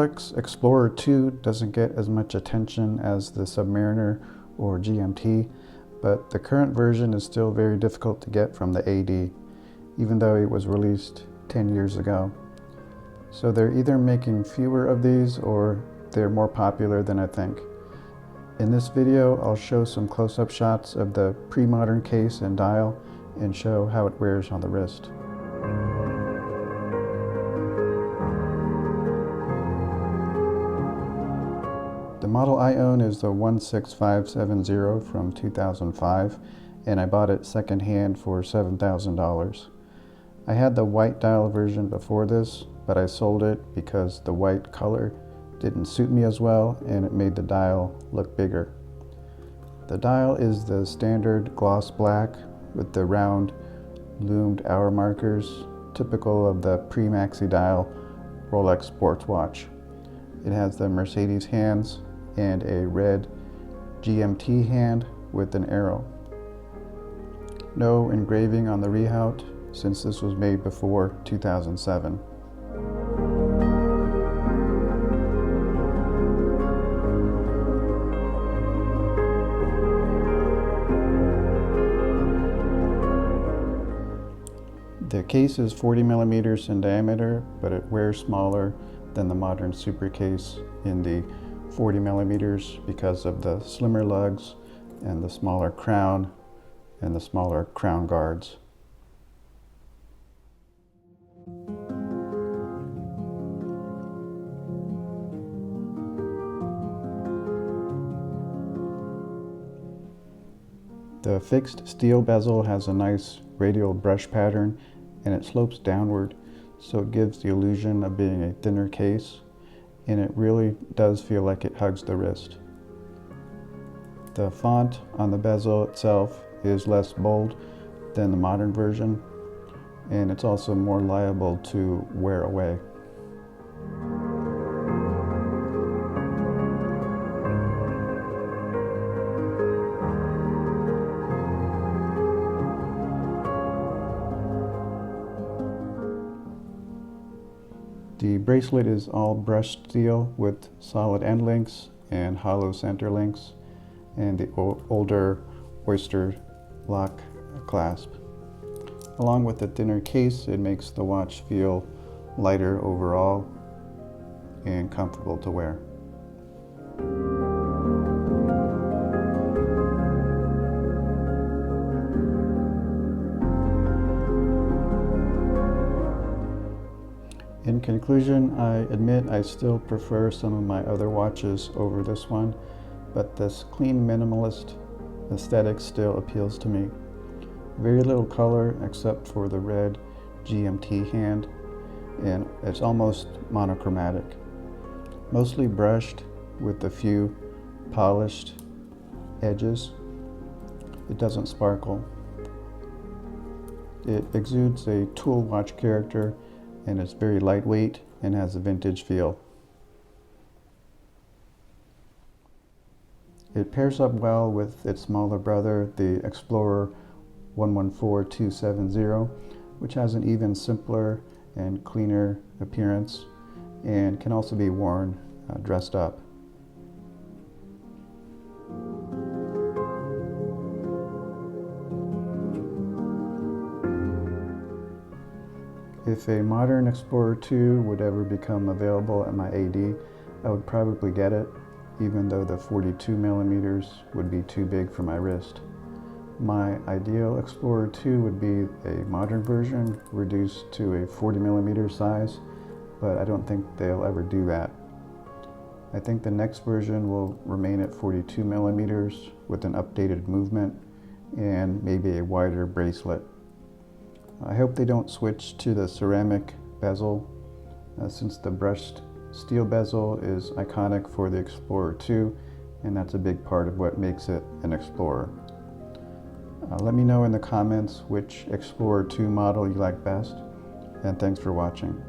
Rolex Explorer 2 doesn't get as much attention as the Submariner or GMT, but the current version is still very difficult to get from the AD, even though it was released 10 years ago. So they're either making fewer of these or they're more popular than I think. In this video, I'll show some close-up shots of the pre-modern case and dial and show how it wears on the wrist. The model I own is the 16570 from 2005, and I bought it secondhand for $7,000. I had the white dial version before this, but I sold it because the white color didn't suit me as well and it made the dial look bigger. The dial is the standard gloss black with the round loomed hour markers, typical of the pre-maxi dial Rolex sports watch. It has the Mercedes hands and a red GMT hand with an arrow. No engraving on the rehaut since this was made before 2007. The case is 40 millimeters in diameter, but it wears smaller than the modern super case in the 40 millimeters because of the slimmer lugs and the smaller crown and the smaller crown guards. The fixed steel bezel has a nice radial brush pattern and it slopes downward, so it gives the illusion of being a thinner case, and it really does feel like it hugs the wrist. The font on the bezel itself is less bold than the modern version, and it's also more liable to wear away. The bracelet is all brushed steel with solid end links and hollow center links, and the older oyster lock clasp. Along with the thinner case, it makes the watch feel lighter overall and comfortable to wear. In conclusion, I admit I still prefer some of my other watches over this one, but this clean minimalist aesthetic still appeals to me. Very little color except for the red GMT hand, and it's almost monochromatic. Mostly brushed with a few polished edges. It doesn't sparkle. It exudes a tool watch character, and it's very lightweight and has a vintage feel. It pairs up well with its smaller brother, the Explorer 114270, which has an even simpler and cleaner appearance and can also be worn dressed up. If a modern Explorer 2 would ever become available at my AD, I would probably get it, even though the 42 millimeters would be too big for my wrist. My ideal Explorer 2 would be a modern version reduced to a 40 millimeter size, but I don't think they'll ever do that. I think the next version will remain at 42 millimeters with an updated movement and maybe a wider bracelet. I hope they don't switch to the ceramic bezel, since the brushed steel bezel is iconic for the Explorer 2, and that's a big part of what makes it an Explorer. Let me know in the comments which Explorer 2 model you like best, and thanks for watching.